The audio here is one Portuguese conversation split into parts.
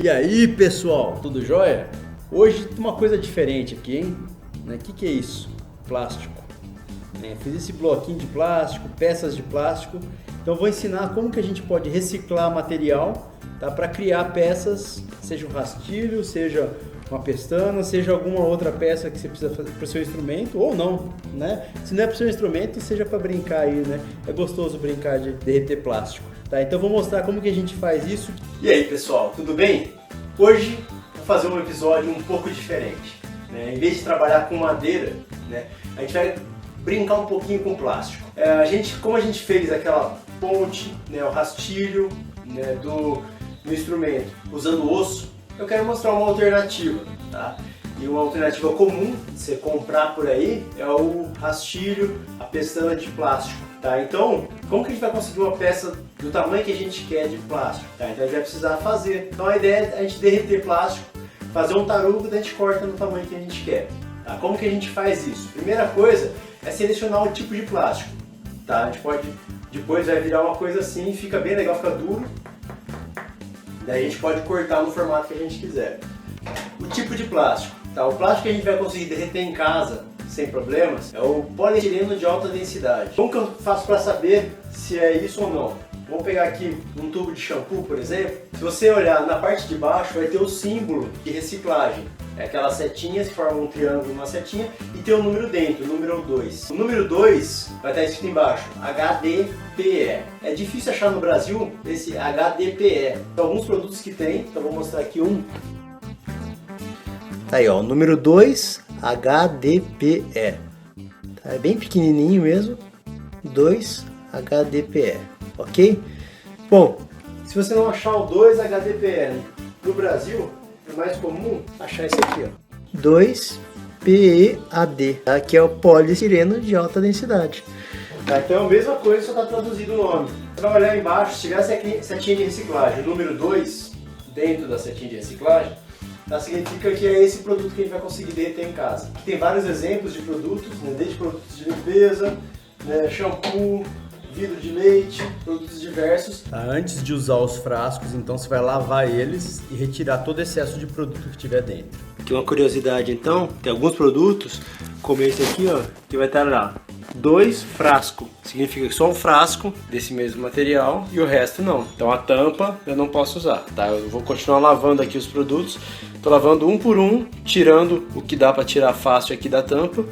E aí pessoal, tudo jóia? Hoje tem uma coisa diferente aqui, hein? O que é isso? Plástico. Fiz esse bloquinho de plástico, peças de plástico. Então vou ensinar como que a gente pode reciclar material, tá? Para criar peças, seja um rastilho, seja uma pestana, seja alguma outra peça que você precisa fazer para o seu instrumento, ou não, né? Se não é para o seu instrumento, seja para brincar aí, né? É gostoso brincar de derreter plástico. Tá, então vou mostrar como que a gente faz isso. E aí pessoal, tudo bem? Hoje vou fazer um episódio um pouco diferente, né? Em vez de trabalhar com madeira, né, a gente vai brincar um pouquinho com plástico. Como a gente fez aquela ponte, né, o rastilho, né, do instrumento usando osso, eu quero mostrar uma alternativa, tá? E uma alternativa comum de você comprar por aí é o rastilho, a pestana de plástico, tá? Então, como que a gente vai conseguir uma peça do tamanho que a gente quer de plástico, tá? Então a gente vai precisar fazer. Então a ideia é a gente derreter plástico, fazer um tarugo e a gente corta no tamanho que a gente quer, tá? Como que a gente faz isso? Primeira coisa é selecionar o tipo de plástico, tá? A gente pode, depois vai virar uma coisa assim, fica bem legal, fica duro. Daí a gente pode cortar no formato que a gente quiser. O tipo de plástico, tá? O plástico que a gente vai conseguir derreter em casa sem problemas é o polietileno de alta densidade. Como que eu faço para saber se é isso ou não? Vamos pegar aqui um tubo de shampoo, por exemplo. Se você olhar na parte de baixo, vai ter o símbolo de reciclagem. É aquelas setinhas que formam um triângulo, uma setinha, e tem o número dentro, o número 2. O número 2 vai estar escrito embaixo, HDPE. É difícil achar no Brasil esse HDPE. Tem alguns produtos que tem, então vou mostrar aqui um. Tá aí, ó, o número 2, HDPE. Tá, é bem pequenininho mesmo, 2 HDPE, ok? Bom, se você não achar o 2 HDPE no Brasil, é mais comum achar esse aqui, ó, 2PEAD, tá? Que é o poliestireno de alta densidade. Tá, então é a mesma coisa, só está traduzido o nome. Você vai olhar embaixo, se tiver a setinha de reciclagem, o número 2 dentro da setinha de reciclagem, tá, significa que é esse produto que a gente vai conseguir derreter em casa. Aqui tem vários exemplos de produtos, né, desde produtos de limpeza, né, shampoo, vidro de leite, produtos diversos. Antes de usar os frascos, então você vai lavar eles e retirar todo o excesso de produto que tiver dentro. Aqui uma curiosidade então, tem alguns produtos, como esse aqui, ó, que vai estar lá, 2 frascos. Significa que só um frasco desse mesmo material e o resto não. Então a tampa eu não posso usar, tá? Eu vou continuar lavando aqui os produtos. Tô lavando um por um, tirando o que dá para tirar fácil aqui da tampa.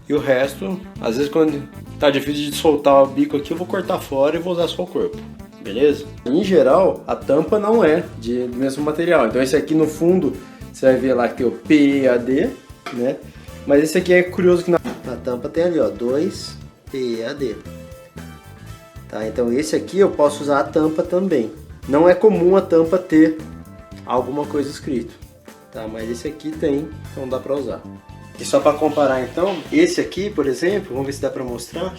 E o resto, às vezes quando tá difícil de soltar o bico aqui, eu vou cortar fora e vou usar só o corpo, beleza? Em geral, a tampa não é do mesmo material. Então esse aqui no fundo, você vai ver lá que tem o PEAD, né? Mas esse aqui é curioso que na tampa tem ali, ó, 2PEAD. Tá, então esse aqui eu posso usar a tampa também. Não é comum a tampa ter alguma coisa escrito, tá? Mas esse aqui tem, então dá pra usar. E só para comparar então, esse aqui, por exemplo, vamos ver se dá para mostrar,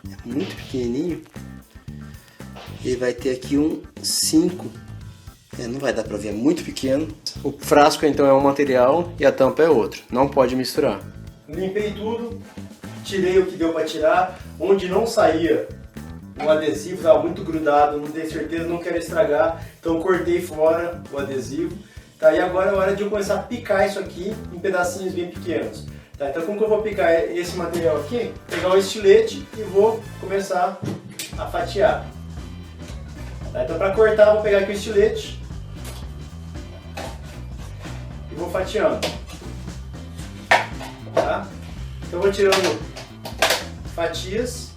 é muito pequenininho, ele vai ter aqui um 5, não vai dar para ver, é muito pequeno. O frasco então é um material e a tampa é outro, não pode misturar. Limpei tudo, tirei o que deu para tirar, onde não saía o adesivo, estava muito grudado, não tenho certeza, não quero estragar, então cortei fora o adesivo. Tá, e agora é hora de eu começar a picar isso aqui em pedacinhos bem pequenos. Tá, então como que eu vou picar esse material aqui? Pegar um estilete e vou começar a fatiar. Tá, então para cortar eu vou pegar aqui o estilete e vou fatiando. Tá? Então eu vou tirando fatias.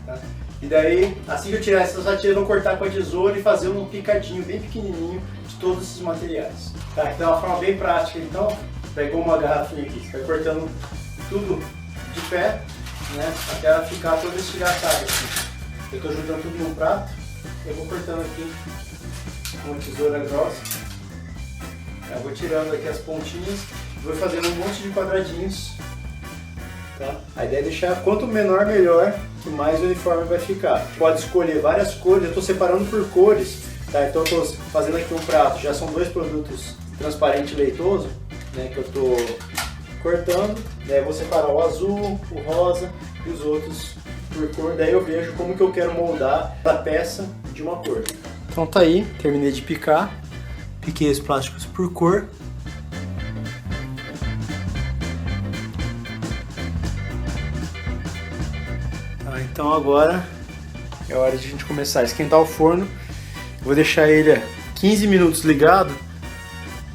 Tá? E daí, assim que eu tirar essas fatias, eu vou cortar com a tesoura e fazer um picadinho bem pequenininho de todos esses materiais. Tá, então é uma forma bem prática, então, pegou uma garrafinha aqui, você vai cortando tudo de pé, né, até ela ficar toda estilhaçada aqui. Eu estou juntando tudo num prato, eu vou cortando aqui com uma tesoura grossa. Eu vou tirando aqui as pontinhas, vou fazendo um monte de quadradinhos. Tá? A ideia é deixar quanto menor melhor, que mais uniforme vai ficar. Pode escolher várias cores, eu estou separando por cores. Tá, então eu estou fazendo aqui um prato, já são 2 produtos transparente e leitoso, né, que eu estou cortando. Daí eu vou separar o azul, o rosa e os outros por cor. Daí eu vejo como que eu quero moldar a peça de uma cor. Então tá aí, terminei de picar. Piquei os plásticos por cor. Tá, então agora é hora de a gente começar a esquentar o forno. Eu vou deixar ele 15 minutos ligado,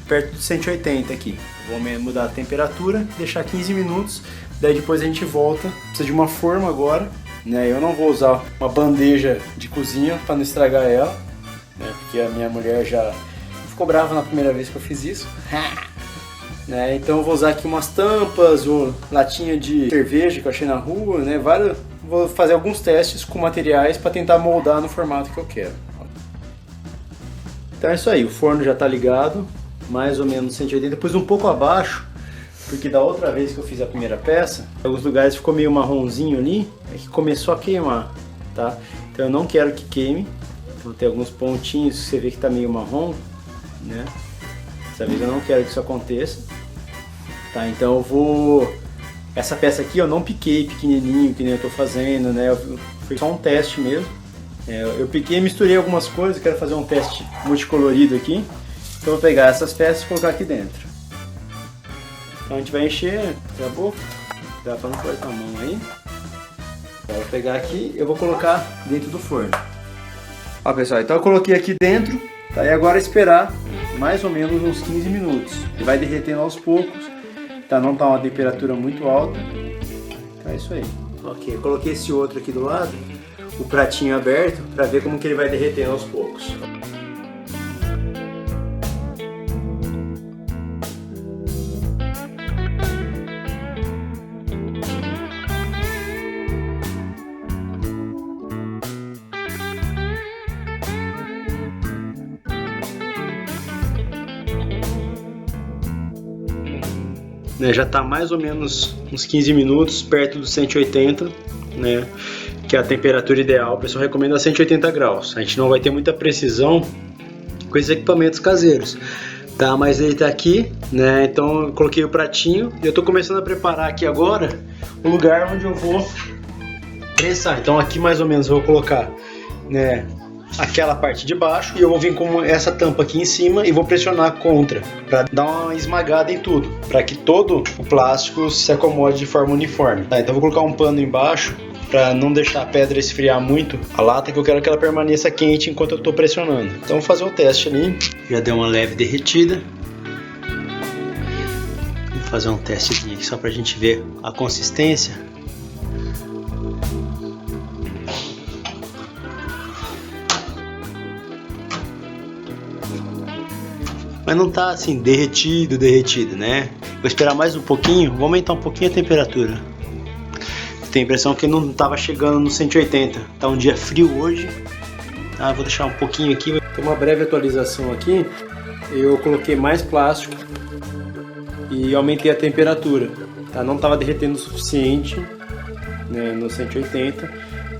perto de 180 aqui. Vou mudar a temperatura, deixar 15 minutos, daí depois a gente volta. Precisa de uma forma agora, né? Eu não vou usar uma bandeja de cozinha para não estragar ela, né? Porque a minha mulher já ficou brava na primeira vez que eu fiz isso. Né? Então eu vou usar aqui umas tampas ou latinha de cerveja que eu achei na rua, né? Vou fazer alguns testes com materiais para tentar moldar no formato que eu quero. Então é isso aí, o forno já está ligado, mais ou menos 180, depois um pouco abaixo, porque da outra vez que eu fiz a primeira peça, em alguns lugares ficou meio marronzinho ali, é que começou a queimar, tá? Então eu não quero que queime, então tem alguns pontinhos que você vê que está meio marrom, né? Dessa vez eu não quero que isso aconteça, tá? Então eu vou... Essa peça aqui eu não piquei pequenininho, que nem eu estou fazendo, né? Foi só um teste mesmo. Eu piquei e misturei algumas coisas, quero fazer um teste multicolorido aqui. Então eu vou pegar essas peças e colocar aqui dentro. Então a gente vai encher a boca, dá para não cortar a mão aí. Eu vou pegar aqui e eu vou colocar dentro do forno. Ó pessoal, então eu coloquei aqui dentro, tá? E agora esperar mais ou menos uns 15 minutos. Ele vai derretendo aos poucos, tá? Não tá uma temperatura muito alta. Então é isso aí. Ok, eu coloquei esse outro aqui do lado, o pratinho aberto, para ver como que ele vai derretendo aos poucos. Já está mais ou menos uns 15 minutos, perto dos 180, né, que é a temperatura ideal. O pessoal recomenda 180 graus. A gente não vai ter muita precisão com esses equipamentos caseiros, tá? Mas ele está aqui, né? Então eu coloquei o pratinho e eu estou começando a preparar aqui agora o lugar onde eu vou prensar. Então aqui mais ou menos eu vou colocar, né, aquela parte de baixo e eu vou vir com essa tampa aqui em cima e vou pressionar contra para dar uma esmagada em tudo, para que todo o plástico se acomode de forma uniforme, tá? Então eu vou colocar um pano embaixo para não deixar a pedra esfriar muito a lata, que eu quero que ela permaneça quente enquanto eu estou pressionando. Então vou fazer o teste ali, já deu uma leve derretida. Vou fazer um testezinho aqui só para a gente ver a consistência. Mas não tá assim derretido, né? Vou esperar mais um pouquinho, vou aumentar um pouquinho a temperatura. Tenho a impressão que não estava chegando no 180. Tá um dia frio hoje. Tá, vou deixar um pouquinho aqui. Tem uma breve atualização aqui. Eu coloquei mais plástico e aumentei a temperatura. Tá? Não estava derretendo o suficiente, né, no 180.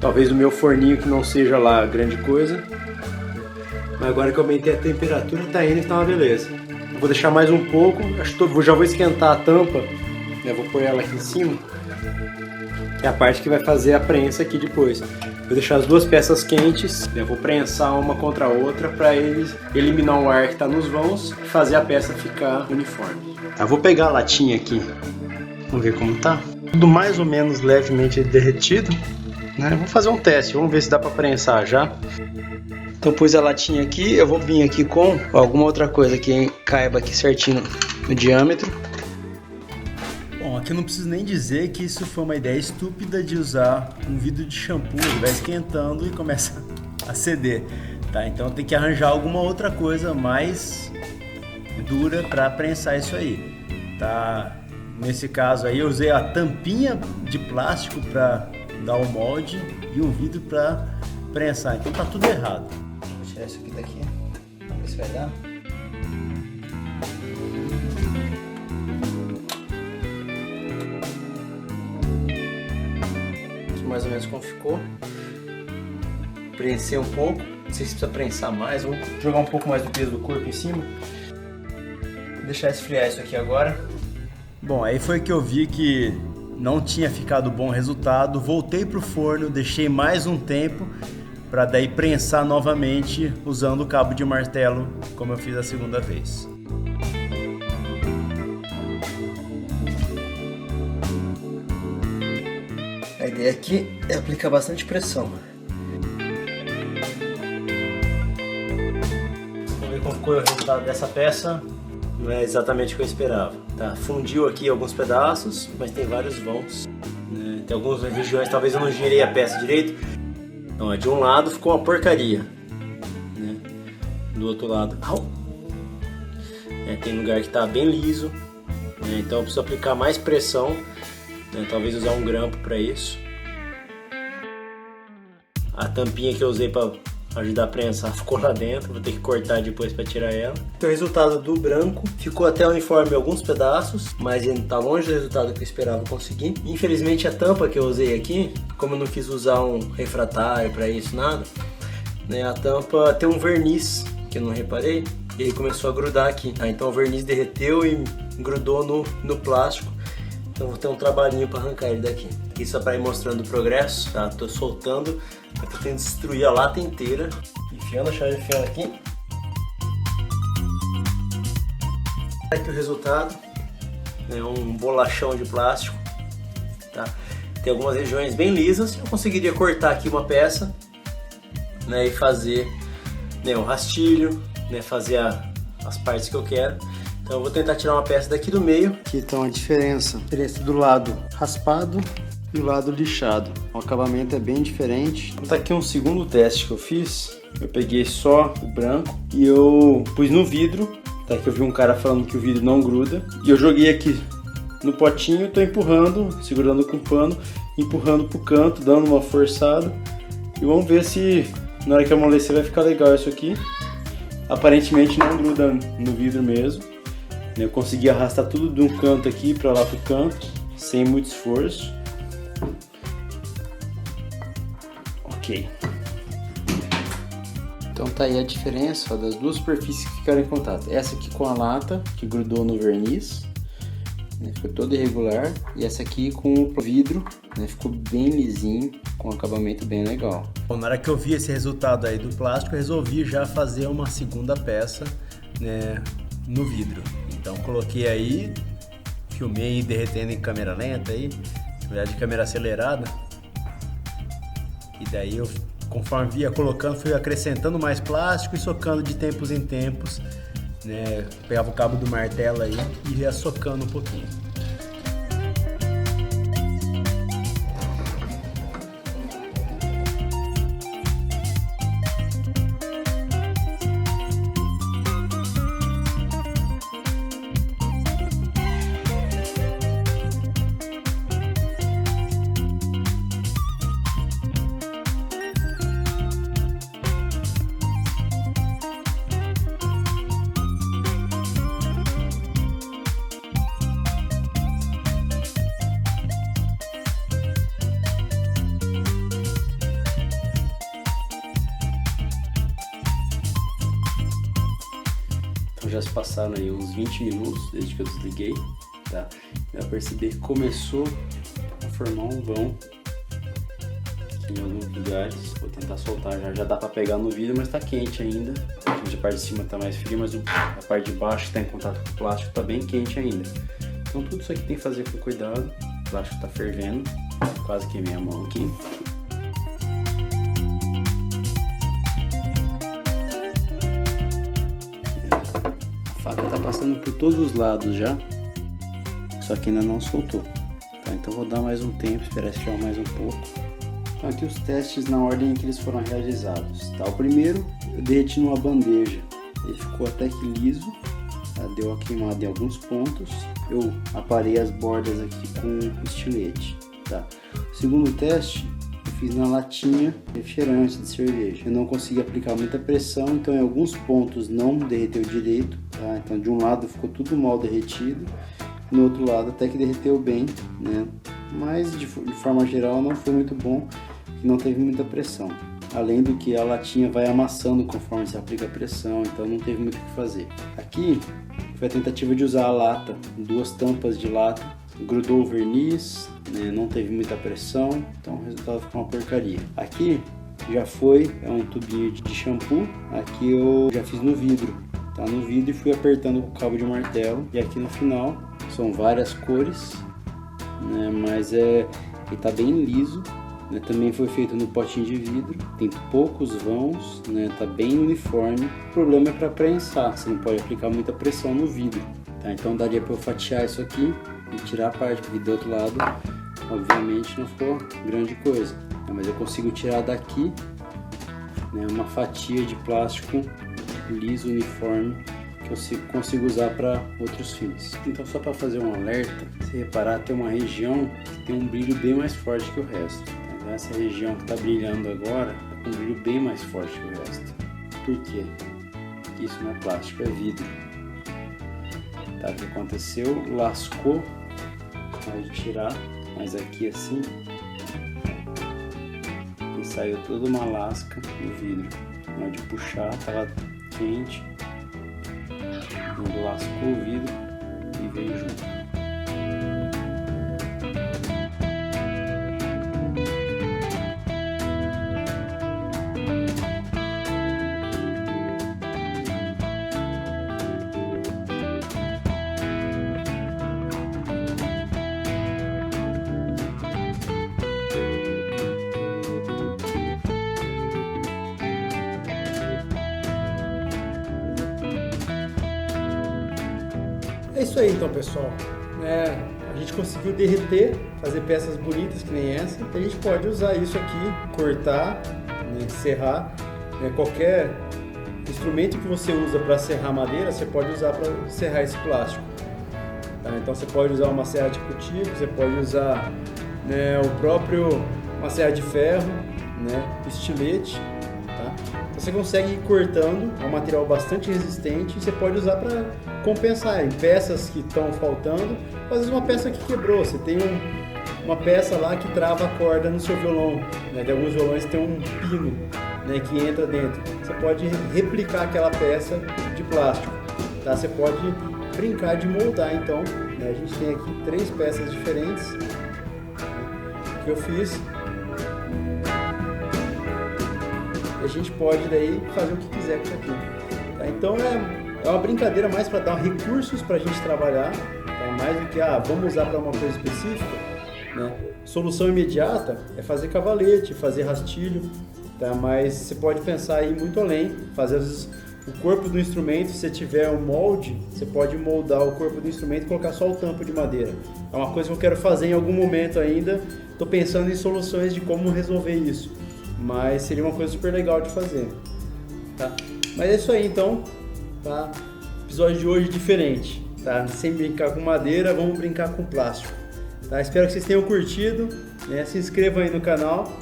Talvez o meu forninho que não seja lá grande coisa. Mas agora que eu aumentei a temperatura, tá indo, então beleza. Vou deixar mais um pouco, já vou esquentar a tampa, né? Vou pôr ela aqui em cima, que é a parte que vai fazer a prensa aqui depois. Vou deixar as duas peças quentes, né? Vou prensar uma contra a outra para eles eliminar o ar que está nos vãos e fazer a peça ficar uniforme. Eu vou pegar a latinha aqui, vamos ver como tá. Tudo mais ou menos levemente derretido, né? Vou fazer um teste, vamos ver se dá para prensar já. Então pus a latinha aqui, eu vou vir aqui com alguma outra coisa que caiba aqui certinho no diâmetro. Bom, aqui eu não preciso nem dizer que isso foi uma ideia estúpida de usar um vidro de shampoo, ele vai esquentando e começa a ceder, tá? Então tem que arranjar alguma outra coisa mais dura para prensar isso aí, tá? Nesse caso aí eu usei a tampinha de plástico para dar o molde e um vidro para prensar, então tá tudo errado. Vou tirar isso aqui daqui, vamos ver se vai dar. Aqui mais ou menos como ficou. Prensei um pouco, não sei se precisa prensar mais, vou jogar um pouco mais do peso do corpo em cima. Vou deixar esfriar isso aqui agora. Bom, aí foi que eu vi que não tinha ficado bom resultado, voltei pro forno, deixei mais um tempo para daí prensar novamente usando o cabo de martelo, como eu fiz a segunda vez. A ideia aqui é aplicar bastante pressão. Vamos ver como ficou o resultado dessa peça. Não é exatamente o que eu esperava. Tá, fundiu aqui alguns pedaços, mas tem vários vãos. Né? Tem algumas regiões, talvez eu não girei a peça direito. Então, de um lado ficou uma porcaria. Né? Do outro lado, tem lugar que está bem liso. Né? Então eu preciso aplicar mais pressão. Né? Talvez usar um grampo para isso. A tampinha que eu usei para ajudar a prensar ficou lá dentro, vou ter que cortar depois para tirar ela. Então, o resultado do branco ficou até uniforme em alguns pedaços, mas ele está longe do resultado que eu esperava conseguir. Infelizmente, a tampa que eu usei aqui, como eu não quis usar um refratário para isso, nada, né, a tampa tem um verniz que eu não reparei e ele começou a grudar aqui. Então o verniz derreteu e grudou no plástico. Então vou ter um trabalhinho para arrancar ele daqui. Aqui só para ir mostrando o progresso, tá? Tô soltando, eu tô tentando destruir a lata inteira. Enfiando a chave enfiando aqui. Aqui o resultado, né? Um bolachão de plástico, tá? Tem algumas regiões bem lisas, eu conseguiria cortar aqui uma peça, né? E fazer, né, um rastilho, né? Fazer as partes que eu quero. Então eu vou tentar tirar uma peça daqui do meio. Aqui está a diferença do lado raspado e o lado lixado. O acabamento é bem diferente. Tá aqui um segundo teste que eu fiz. Eu peguei só o branco e eu pus no vidro. Tá, que eu vi um cara falando que o vidro não gruda. E eu joguei aqui no potinho, tô empurrando, segurando com o pano, empurrando pro canto, dando uma forçada. E vamos ver se na hora que amolecer vai ficar legal isso aqui. Aparentemente não gruda no vidro mesmo. Eu consegui arrastar tudo de um canto aqui para lá pro canto, sem muito esforço. Ok. Então tá aí a diferença, ó, das duas superfícies que ficaram em contato. Essa aqui com a lata, que grudou no verniz, né, ficou toda irregular. E essa aqui com o vidro, né, ficou bem lisinho, com um acabamento bem legal. Bom, na hora que eu vi esse resultado aí do plástico, eu resolvi já fazer uma segunda peça, né, no vidro. Então coloquei aí, filmei derretendo em câmera lenta aí, na verdade câmera acelerada. E daí eu, conforme via colocando, fui acrescentando mais plástico e socando de tempos em tempos, né? Pegava o cabo do martelo aí e ia socando um pouquinho. Já se passaram aí uns 20 minutos desde que eu desliguei, tá? Eu percebi que começou a formar um vão aqui em alguns lugares. Vou tentar soltar, já dá pra pegar no vidro, mas tá quente ainda. A parte de cima tá mais fria, mas a parte de baixo que tá em contato com o plástico tá bem quente ainda. Então tudo isso aqui tem que fazer com cuidado. O plástico tá fervendo, quase queimei a mão aqui. A faca tá passando por todos os lados já, só que ainda não soltou, tá? Então vou dar mais um tempo, esperar esfriar mais um pouco. Então aqui os testes na ordem em que eles foram realizados, tá? O primeiro eu derreti numa bandeja, ele ficou até que liso, tá? Deu uma queimada em alguns pontos, eu aparei as bordas aqui com estilete, tá? O segundo teste eu fiz na latinha refrigerante de cerveja. Eu não consegui aplicar muita pressão, então em alguns pontos não derreteu direito, tá? Então de um lado ficou tudo mal derretido, no outro lado até que derreteu bem, né? Mas de forma geral não foi muito bom, não teve muita pressão. Além do que a latinha vai amassando conforme se aplica a pressão, então não teve muito o que fazer. Aqui foi a tentativa de usar a lata, duas tampas de lata, grudou o verniz, né, não teve muita pressão, então o resultado ficou uma porcaria. Aqui já foi, é um tubinho de shampoo. Aqui eu já fiz no vidro, tá no vidro, e fui apertando com o cabo de martelo. E aqui no final são várias cores, né, mas ele tá bem liso, né, também foi feito no potinho de vidro, tem poucos vãos, né, tá bem uniforme. O problema é para prensar, você não pode aplicar muita pressão no vidro, tá? Então daria para eu fatiar isso aqui e tirar a parte, porque do outro lado obviamente não ficou grande coisa, né, mas eu consigo tirar daqui, né, uma fatia de plástico liso, uniforme, que eu consigo usar para outros fins. Então, só para fazer um alerta, se reparar, tem uma região que tem um brilho bem mais forte que o resto, tá? Essa região que está brilhando agora está com um brilho bem mais forte que o resto. Por quê? Porque isso não é plástico, é vidro. Tá? O que aconteceu? Lascou, pode tirar, mas aqui assim, e saiu toda uma lasca no vidro. Na hora de puxar, estava quente, ele lascou o vidro e veio junto. É isso aí então, pessoal. A gente conseguiu derreter, fazer peças bonitas que nem essa. A gente pode usar isso aqui, cortar, né, serrar. Qualquer instrumento que você usa para serrar madeira, você pode usar para serrar esse plástico. Tá? Então você pode usar uma serra de cultivo, você pode usar, né, uma serra de ferro, né, estilete. Tá? Então você consegue ir cortando, é um material bastante resistente, e você pode usar para compensar em peças que estão faltando. Às vezes uma peça que quebrou, você tem uma peça lá que trava a corda no seu violão, né? De alguns violões tem um pino, né, que entra dentro. Você pode replicar aquela peça de plástico, tá? Você pode brincar de moldar. Então, né, a gente tem aqui 3 peças diferentes, né, que eu fiz. A gente pode daí fazer o que quiser com isso aqui, tá? Então é uma brincadeira mais para dar recursos para a gente trabalhar, tá? Mais do que vamos usar para uma coisa específica, né? Solução imediata é fazer cavalete, fazer rastilho, tá? Mas você pode pensar aí muito além, fazer às vezes o corpo do instrumento. Se você tiver um molde, você pode moldar o corpo do instrumento e colocar só o tampo de madeira. É uma coisa que eu quero fazer em algum momento ainda. Estou pensando em soluções de como resolver isso, mas seria uma coisa super legal de fazer, tá? Mas é isso aí então, tá? Episódio de hoje diferente, tá? Sem brincar com madeira, vamos brincar com plástico, tá? Espero que vocês tenham curtido, né? Se inscrevam aí no canal,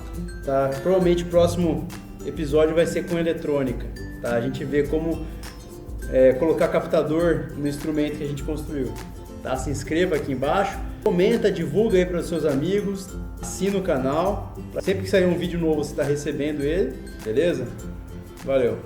tá? Provavelmente o próximo episódio vai ser com eletrônica, tá? A gente vê como colocar captador no instrumento que a gente construiu, tá? Se inscreva aqui embaixo, comenta, divulga aí para os seus amigos, assina o canal, sempre que sair um vídeo novo você está recebendo ele, beleza? Valeu!